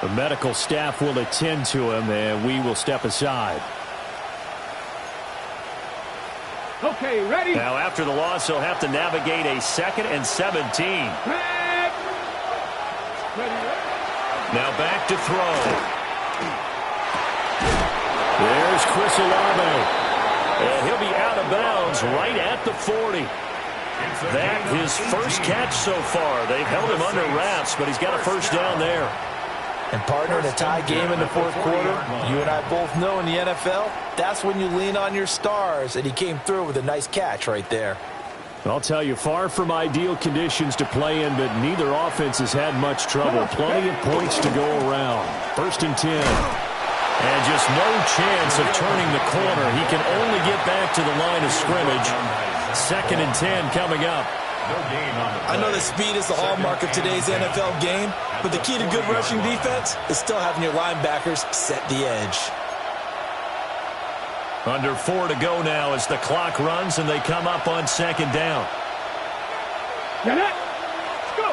Speaker 5: The medical staff will attend to him, and we will step aside.
Speaker 3: Okay, ready?
Speaker 5: Now, after the loss, he'll have to navigate a 2nd and 17. Now back to throw. There's Chris Olave. And he'll be out of bounds right at the 40. That his first catch so far. They've held him under wraps, but he's got a first down there.
Speaker 4: And partner, in a tie game in the 4th quarter, you and I both know in the NFL, that's when you lean on your stars, and he came through with a nice catch right there.
Speaker 5: I'll tell you, far from ideal conditions to play in, but neither offense has had much trouble. Plenty of points to go around. 1st and 10. And just no chance of turning the corner. He can only get back to the line of scrimmage. 2nd and 10 coming up.
Speaker 7: I know that speed is the hallmark of today's NFL game, but the key to good rushing defense is still having your linebackers set the edge.
Speaker 5: Under 4 to go now as the clock runs and they come up on 2nd down.
Speaker 3: Let's go.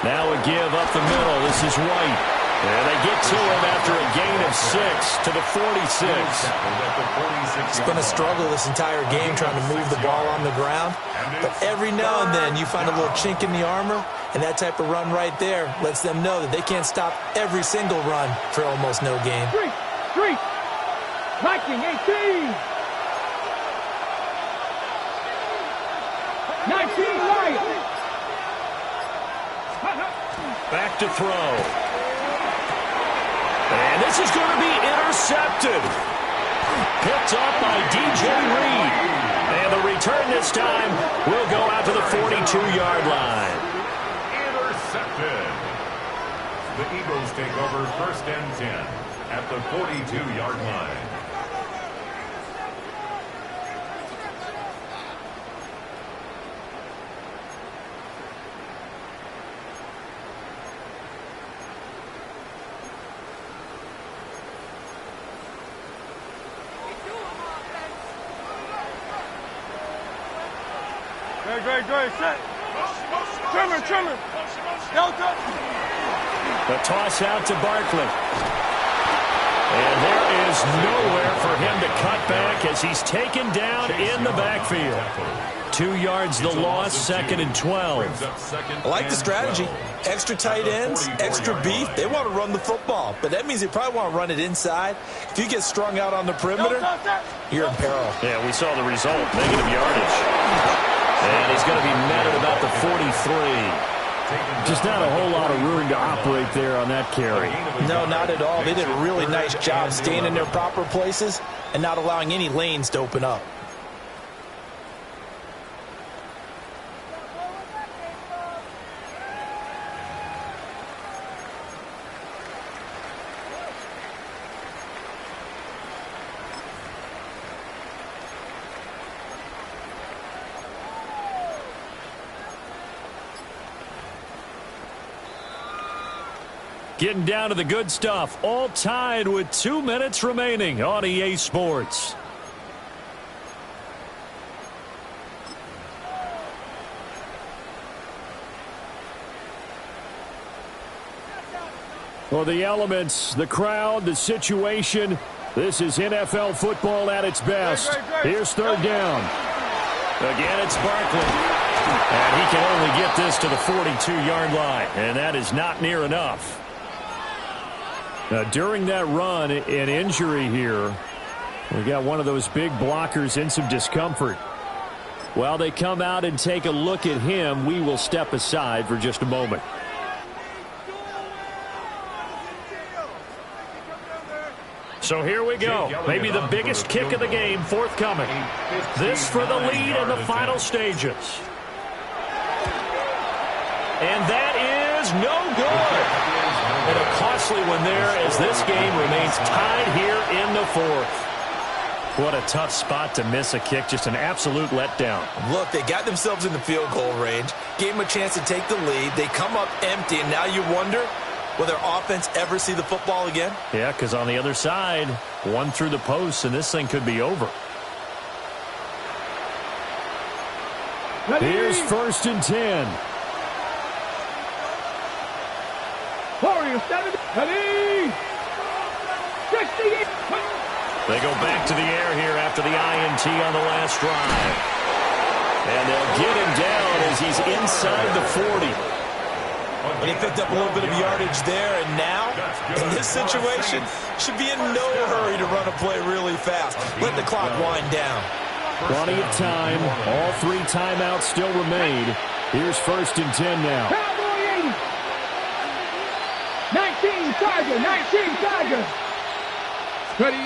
Speaker 5: Now a give up the middle. This is White. And they get to him after a gain of 6 to the 46.
Speaker 7: It's been a struggle this entire game trying to move the ball on the ground. But every now and then you find a little chink in the armor, and that type of run right there lets them know that they can't stop every single run for almost no gain.
Speaker 3: Street. Viking 18. 19 Lions.
Speaker 5: Back to throw. And this is going to be intercepted. Picked up by DJ Reed. And the return this time will go out to the 42-yard line.
Speaker 6: Intercepted. The Eagles take over 1st and 10 at the 42-yard line.
Speaker 3: Great, set. Trimmer. Delta.
Speaker 5: The toss out to Barkley. And there is nowhere for him to cut back as he's taken down in the backfield. 2 yards the loss, 2nd and 12.
Speaker 7: I like the strategy. Extra tight ends, extra beef. They want to run the football, but that means they probably want to run it inside. If you get strung out on the perimeter, you're in peril.
Speaker 5: Yeah, we saw the result, negative yardage. And he's going to be met at about the 43. Just not a whole lot of room to operate there on that carry.
Speaker 4: No, not at all. They did a really nice job staying in their proper places and not allowing any lanes to open up.
Speaker 5: Getting down to the good stuff. All tied with 2 minutes remaining on EA Sports. For the elements, the crowd, the situation, this is NFL football at its best. Here's third down. Again, it's Barkley. And he can only get this to the 42-yard line, and that is not near enough. Now, during that run, an injury here. We got one of those big blockers in some discomfort. While they come out and take a look at him, we will step aside for just a moment. So here we go. Maybe the biggest kick of the game forthcoming. This for the lead in the final stages. And that is no good. And a costly one there as this game remains tied here in the fourth. What a tough spot to miss a kick. Just an absolute letdown.
Speaker 7: Look, they got themselves in the field goal range, gave them a chance to take the lead. They come up empty, and now you wonder, will their offense ever see the football again?
Speaker 5: Yeah, because on the other side, one through the post, and this thing could be over. Here's 1st and 10.
Speaker 3: Warriors 70, ready, 68.
Speaker 5: They go back to the air here after the INT on the last drive. And they'll get him down as he's inside the 40.
Speaker 7: But he picked up a little bit of yardage there, and now, in this situation, should be in no hurry to run a play really fast. Let the clock wind down.
Speaker 5: Plenty of time. All 3 timeouts still remain. Here's 1st and 10 now.
Speaker 3: Cowboy 80. 19 Tiger, 19 Tiger. Ready.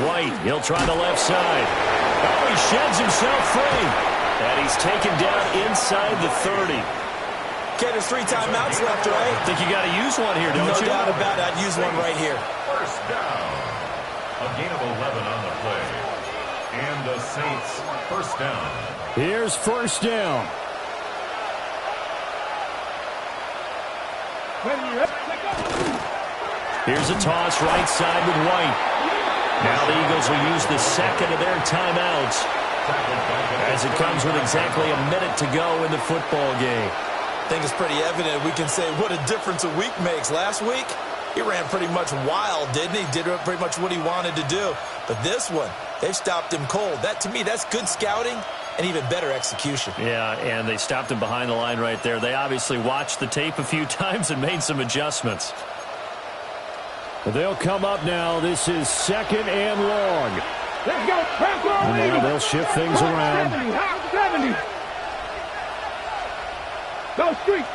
Speaker 5: White, he'll try the left side. Oh, he sheds himself free. And he's taken down inside the 30.
Speaker 7: Okay, there's 3 timeouts left, right?
Speaker 5: I think you got to use one here, don't you?
Speaker 7: No doubt about it. I'd use one right here.
Speaker 6: First down. A gain of 11 on the play. And the Saints, first down.
Speaker 5: Here's 1st down. Here's a toss right side with White. Now the Eagles will use the second of their timeouts as it comes with exactly a minute to go in the football game.
Speaker 7: I think it's pretty evident. We can say what a difference a week makes. Last week, he ran pretty much wild, didn't he? Did pretty much what he wanted to do. But this one, they've stopped him cold. That, to me, that's good scouting and even better execution.
Speaker 5: Yeah, and they stopped him behind the line right there. They obviously watched the tape a few times and made some adjustments. They'll come up now. This is 2nd and long.
Speaker 3: Let's go.
Speaker 5: And now they'll shift things around.
Speaker 3: 70. Go street.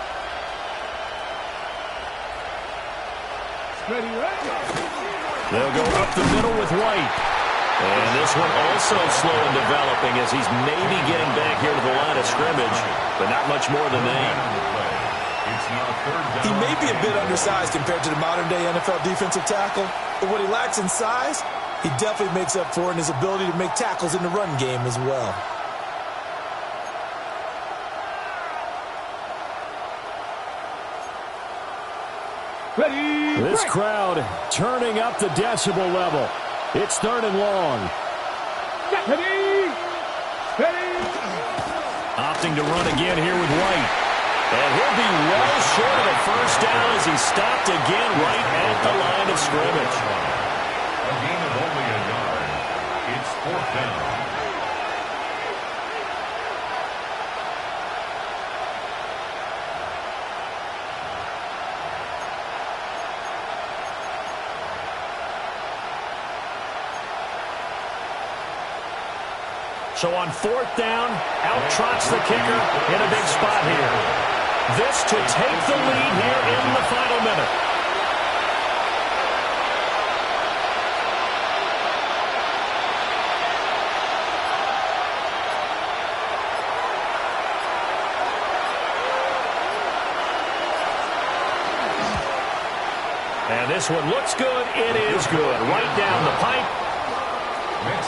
Speaker 3: Ready, ready.
Speaker 5: They'll go up the middle with White. And this one also slow in developing as he's maybe getting back here to the line of scrimmage, but not much more than that.
Speaker 7: He may be a bit undersized compared to the modern-day NFL defensive tackle, but what he lacks in size, he definitely makes up for in his ability to make tackles in the run game as well.
Speaker 3: Ready.
Speaker 5: This crowd turning up the decibel level. It's 3rd and long.
Speaker 3: Ready. Ready.
Speaker 5: Opting to run again here with White. And he'll be well short of the first down as he's stopped again right at the line of scrimmage.
Speaker 6: A gain of only a yard. It's 4th down.
Speaker 5: So on 4th down, out trots the kicker in a big spot here. This to take the lead here in the final minute. And this one looks good. It is good. Right down the pipe.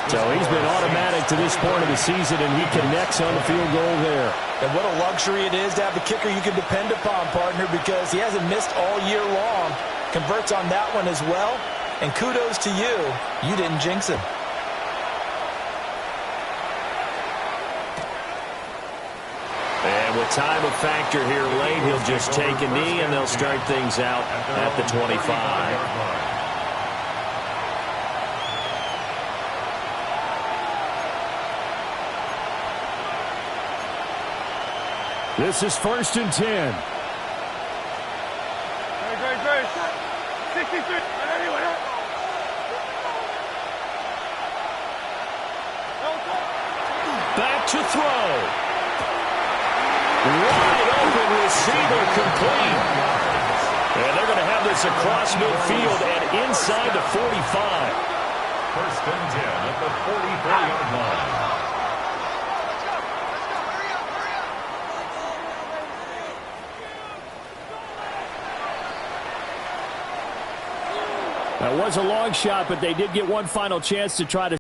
Speaker 5: So he's been automatic to this point of the season, and he connects on the field goal there.
Speaker 4: And what a luxury it is to have a kicker you can depend upon, partner, because he hasn't missed all year long. Converts on that one as well. And kudos to you. You didn't jinx him.
Speaker 5: And with time a factor here late, he'll just take a knee, and they'll start things out at the 25. This is 1st and 10.
Speaker 3: Great. 63.
Speaker 5: Back to throw. Wide open receiver complete. And they're going to have this across midfield and inside the 45.
Speaker 6: 1st and 10 at the 44-yard line.
Speaker 5: That was a long shot, but they did get one final chance to try to